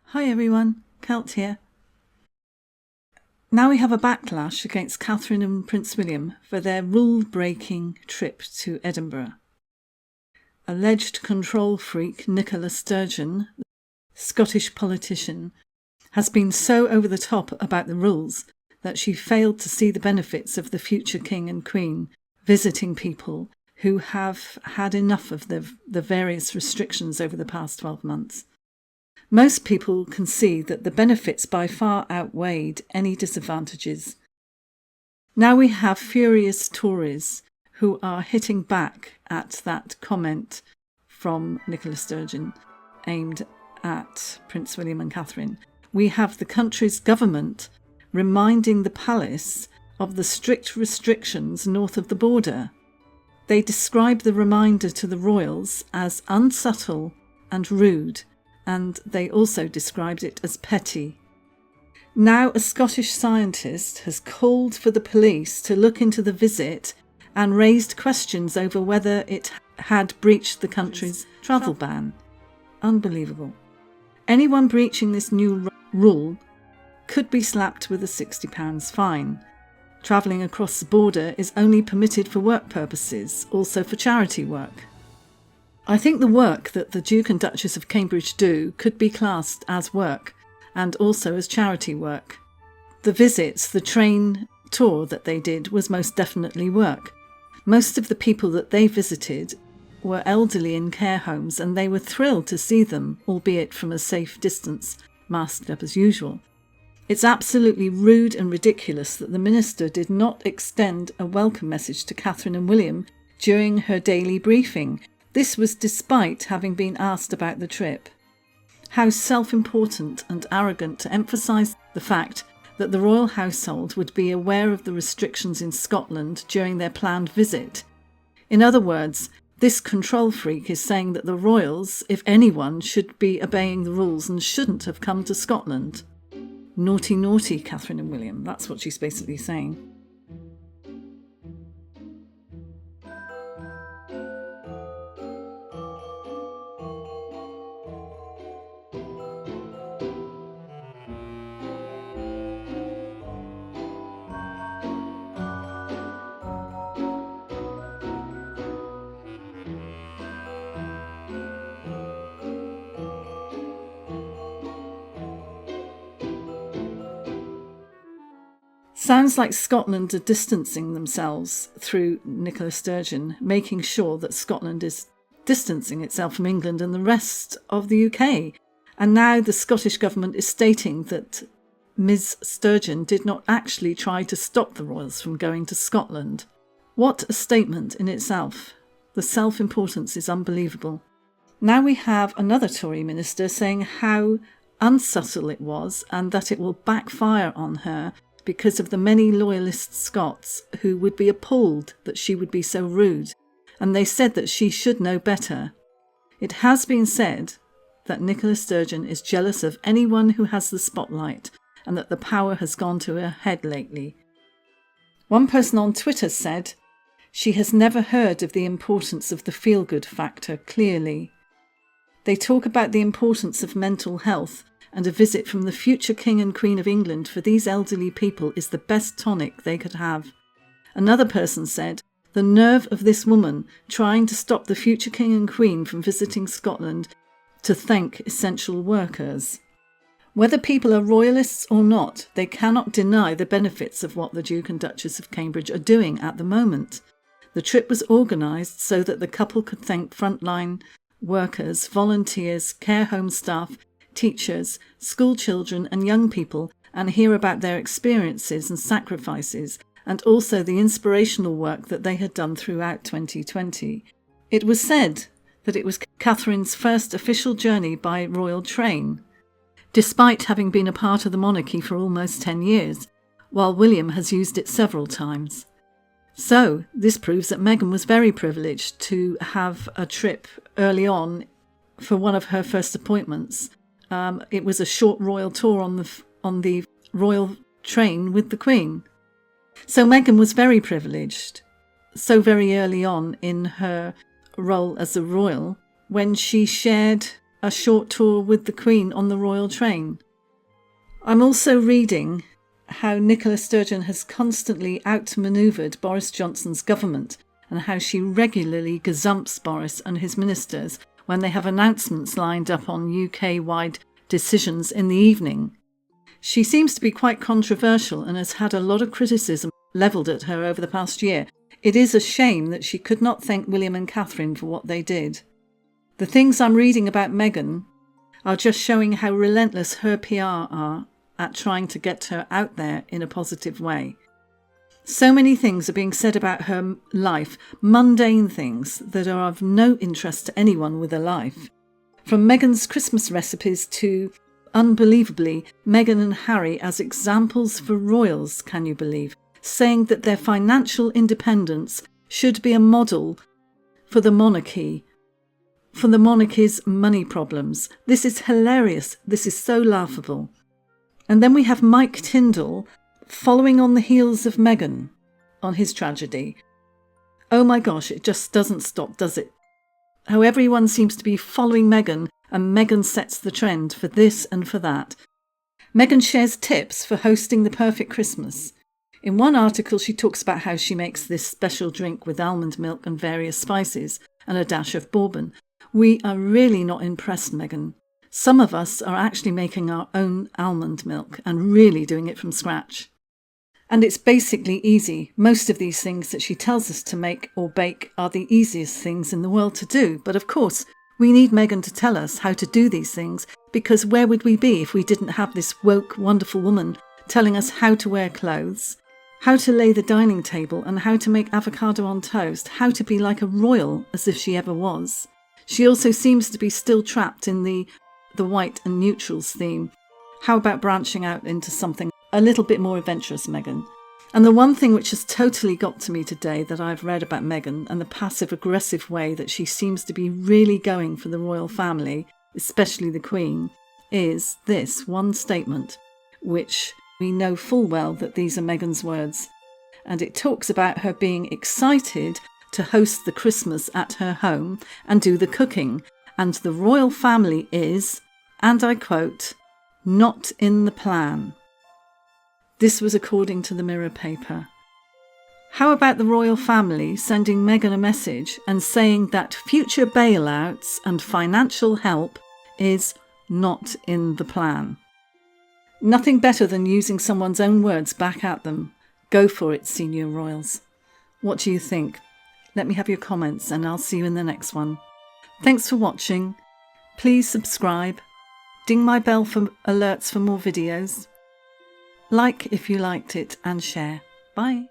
Hi everyone, Kelt here. Now we have a backlash against Catherine and Prince William for their rule-breaking trip to Edinburgh. Alleged control freak Nicola Sturgeon, the Scottish politician, has been so over the top about the rules that she failed to see the benefits of the future King and Queen visiting people who have had enough of the various restrictions over the past 12 months. Most people can see that the benefits by far outweighed any disadvantages. Now we have furious Tories who are hitting back at that comment from Nicola Sturgeon aimed at Prince William and Catherine. We have the country's government reminding the palace of the strict restrictions north of the border. They describe the reminder to the royals as unsubtle and rude, and they also described it as petty. Now a Scottish scientist has called for the police to look into the visit and raised questions over whether it had breached the country's travel ban. Unbelievable. Anyone breaching this new rule could be slapped with a £60 fine. Travelling across the border is only permitted for work purposes, also for charity work. I think the work that the Duke and Duchess of Cambridge do could be classed as work and also as charity work. The visits, the train tour that they did was most definitely work. Most of the people that they visited were elderly in care homes and they were thrilled to see them, albeit from a safe distance, masked up as usual. It's absolutely rude and ridiculous that the minister did not extend a welcome message to Catherine and William during her daily briefing. This was despite having been asked about the trip. How self-important and arrogant to emphasise the fact that the royal household would be aware of the restrictions in Scotland during their planned visit. In other words, this control freak is saying that the royals, if anyone, should be obeying the rules and shouldn't have come to Scotland. Naughty, naughty, Catherine and William. That's what she's basically saying. Sounds like Scotland are distancing themselves through Nicola Sturgeon, making sure that Scotland is distancing itself from England and the rest of the UK. And now the Scottish government is stating that Ms. Sturgeon did not actually try to stop the royals from going to Scotland. What a statement in itself. The self-importance is unbelievable. Now we have another Tory minister saying how unsubtle it was and that it will backfire on her because of the many loyalist Scots who would be appalled that she would be so rude, and they said that she should know better. It has been said that Nicola Sturgeon is jealous of anyone who has the spotlight and that the power has gone to her head lately. One person on Twitter said she has never heard of the importance of the feel-good factor clearly. They talk about the importance of mental health, and a visit from the future King and Queen of England for these elderly people is the best tonic they could have. Another person said, the nerve of this woman trying to stop the future King and Queen from visiting Scotland to thank essential workers. Whether people are royalists or not, they cannot deny the benefits of what the Duke and Duchess of Cambridge are doing at the moment. The trip was organised so that the couple could thank frontline workers, volunteers, care home staff, teachers, school children and young people, and hear about their experiences and sacrifices, and also the inspirational work that they had done throughout 2020. It was said that it was Catherine's first official journey by royal train, despite having been a part of the monarchy for almost 10 years, while William has used it several times. So this proves that Meghan was very privileged to have a trip early on for one of her first appointments. It was a short royal tour on the royal train with the Queen. So Meghan was very privileged, so very early on in her role as a royal, when she shared a short tour with the Queen on the royal train. I'm also reading how Nicola Sturgeon has constantly outmanoeuvred Boris Johnson's government and how she regularly gazumps Boris and his ministers when they have announcements lined up on UK-wide decisions in the evening. She seems to be quite controversial and has had a lot of criticism levelled at her over the past year. It is a shame that she could not thank William and Catherine for what they did. The things I'm reading about Meghan are just showing how relentless her PR are at trying to get her out there in a positive way. So many things are being said about her life, mundane things that are of no interest to anyone with a life. From Meghan's Christmas recipes to, unbelievably, Meghan and Harry as examples for royals, can you believe, saying that their financial independence should be a model for the monarchy, for the monarchy's money problems. This is hilarious. This is so laughable. And then we have Mike Tyndall following on the heels of Meghan on his tragedy. Oh my gosh, it just doesn't stop, does it? How everyone seems to be following Meghan, and Meghan sets the trend for this and for that. Meghan shares tips for hosting the perfect Christmas. In one article, she talks about how she makes this special drink with almond milk and various spices and a dash of bourbon. We are really not impressed, Meghan. Some of us are actually making our own almond milk and really doing it from scratch. And it's basically easy. Most of these things that she tells us to make or bake are the easiest things in the world to do. But of course, we need Meghan to tell us how to do these things, because where would we be if we didn't have this woke, wonderful woman telling us how to wear clothes, how to lay the dining table, and how to make avocado on toast, how to be like a royal as if she ever was. She also seems to be still trapped in the white and neutrals theme. How about branching out into something a little bit more adventurous, Meghan? And the one thing which has totally got to me today that I've read about Meghan and the passive-aggressive way that she seems to be really going for the royal family, especially the Queen, is this one statement, which we know full well that these are Meghan's words. And it talks about her being excited to host the Christmas at her home and do the cooking. And the royal family is, and I quote, not in the plan. This was according to the Mirror paper. How about the royal family sending Meghan a message and saying that future bailouts and financial help is not in the plan? Nothing better than using someone's own words back at them. Go for it, senior royals. What do you think? Let me have your comments and I'll see you in the next one. Thanks for watching. Please subscribe. Ding my bell for alerts for more videos. Like if you liked it and share. Bye.